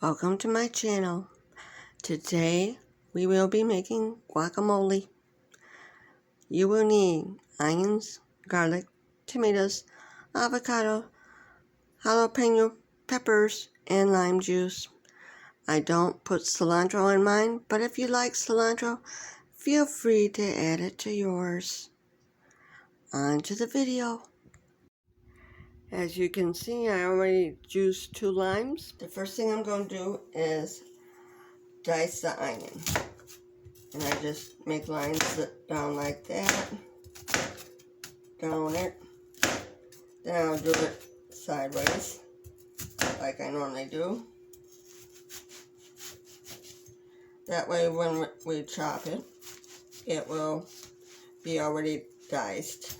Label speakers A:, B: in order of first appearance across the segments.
A: Welcome to my channel. Today we will be making guacamole. You will need onions, garlic, tomatoes, avocado, jalapeno peppers, and lime juice. I don't put cilantro in mine, but if you like cilantro, feel free to add it to yours. On to the video. As you can see, I already juiced 2 limes. The first thing I'm going to do is dice the onion. And I just make lines down like that. Down it. Then I'll do it sideways, like I normally do. That way when we chop it, it will be already diced.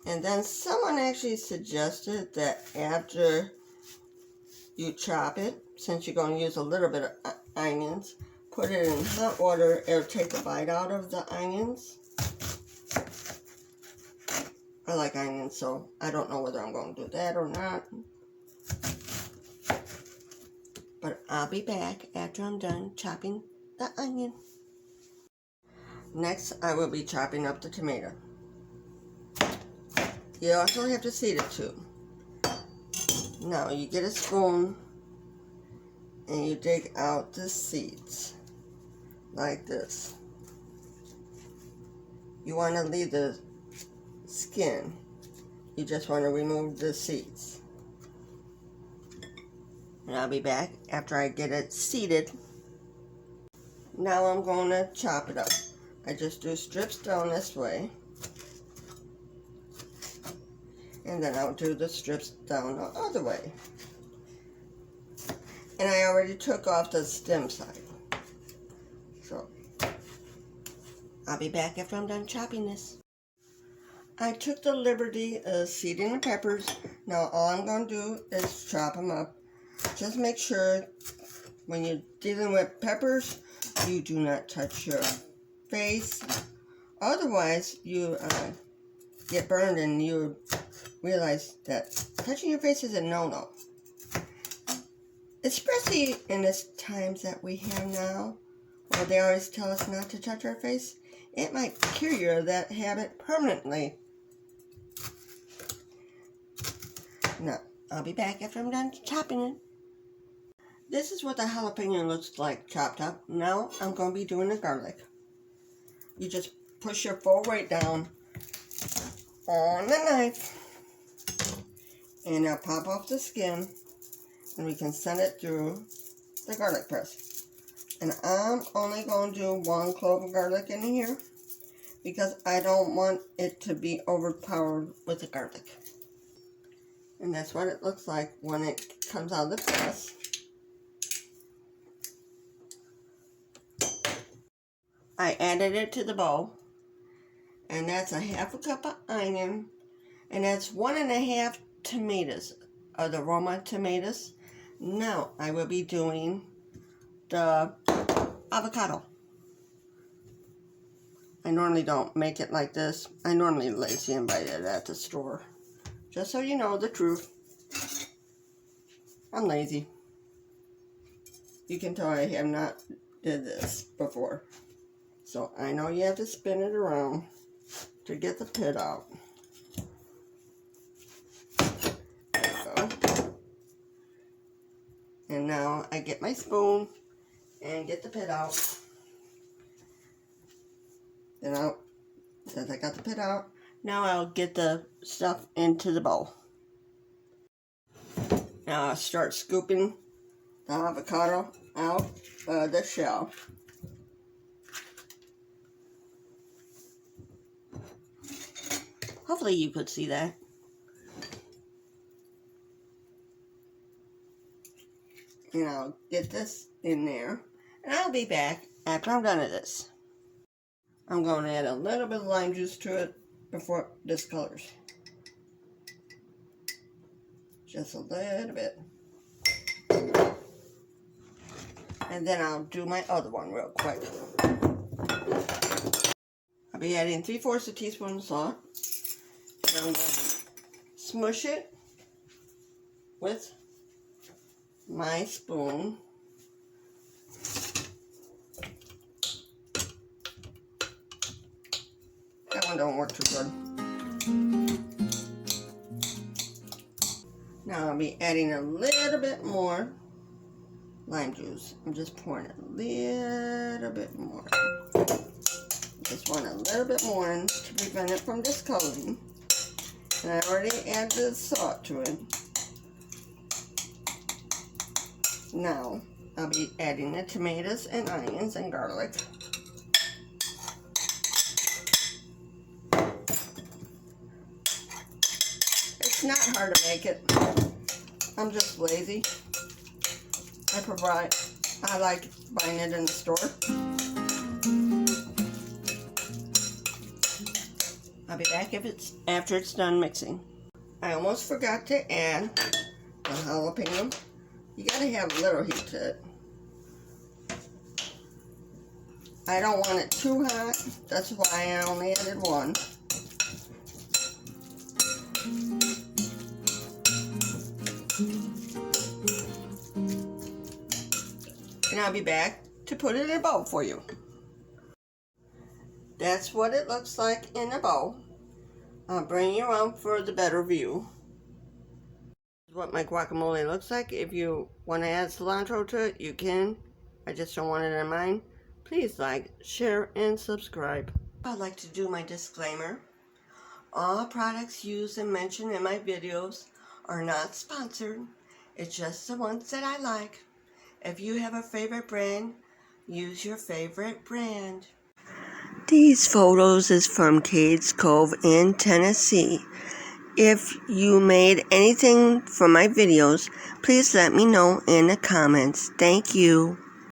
A: And then someone actually suggested that after you chop it, since you're going to use a little bit of onions, put it in hot water. It'll take the bite out of the onions. I like onions, so I don't know whether I'm going to do that or not. But I'll be back after I'm done chopping the onion. Next, I will be chopping up the tomato. You also have to seed it too. Now, you get a spoon and you dig out the seeds like this. You want to leave the skin. You just want to remove the seeds. And I'll be back after I get it seeded. Now I'm going to chop it up. I just do strips down this way. And then I'll do the strips down the other way. And I already took off the stem side. So, I'll be back after I'm done chopping this. I took the liberty of seeding the peppers. Now all I'm going to do is chop them up. Just make sure when you're dealing with peppers, you do not touch your face. Otherwise, you get burned and you realize that touching your face is a no-no. Especially in this times that we have now, where they always tell us not to touch our face. It might cure you of that habit permanently. Now, I'll be back after I'm done chopping it. This is what the jalapeno looks like chopped up. Now, I'm going to be doing the garlic. You just push your full weight down on the knife. And I'll pop off the skin. And we can send it through the garlic press. And I'm only going to do 1 clove of garlic in here because I don't want it to be overpowered with the garlic. And that's what it looks like when it comes out of the press. I added it to the bowl. And that's a 1/2 cup of onion. And that's 1 1/2 tomatoes of the Roma tomatoes. Now I will be doing the avocado. I normally don't make it like this. I normally lazy and buy it at the store. Just so you know the truth. I'm lazy. You can tell I have not did this before. So I know you have to spin it around to get the pit out. There you go. And now I get my spoon and get the pit out. Then since I got the pit out, now I'll get the stuff into the bowl. Now I'll start scooping the avocado out of the shell. Hopefully you could see that. And I'll get this in there. And I'll be back after I'm done with this. I'm going to add a little bit of lime juice to it before it discolors. Just a little bit. And then I'll do my other one real quick. I'll be adding 3/4 teaspoon of salt. And I'm going to smush it with my spoon don't work too good. Now I'll be adding a little bit more lime juice. I'm just pouring a little bit more. Just want a little bit more in to prevent it from discoloring. And I already added the salt to it. Now I'll be adding the tomatoes and onions and garlic. It's not hard to make it. I'm just lazy. I like buying it in the store. I'll be back after it's done mixing. I almost forgot to add the jalapeno. You gotta have a little heat to it. I don't want it too hot. That's why I only added one. And I'll be back to put it in a bowl for you. That's what it looks like in a bowl. I'll bring you around for the better view. This is what my guacamole looks like. If you want to add cilantro to it, you can. I just don't want it in mine. Please like, share, and subscribe. I'd like to do my disclaimer. All products used and mentioned in my videos are not sponsored. It's just the ones that I like. If you have a favorite brand, use your favorite brand. These photos is from Cades Cove in Tennessee. If you made anything from my videos, please let me know in the comments. Thank you.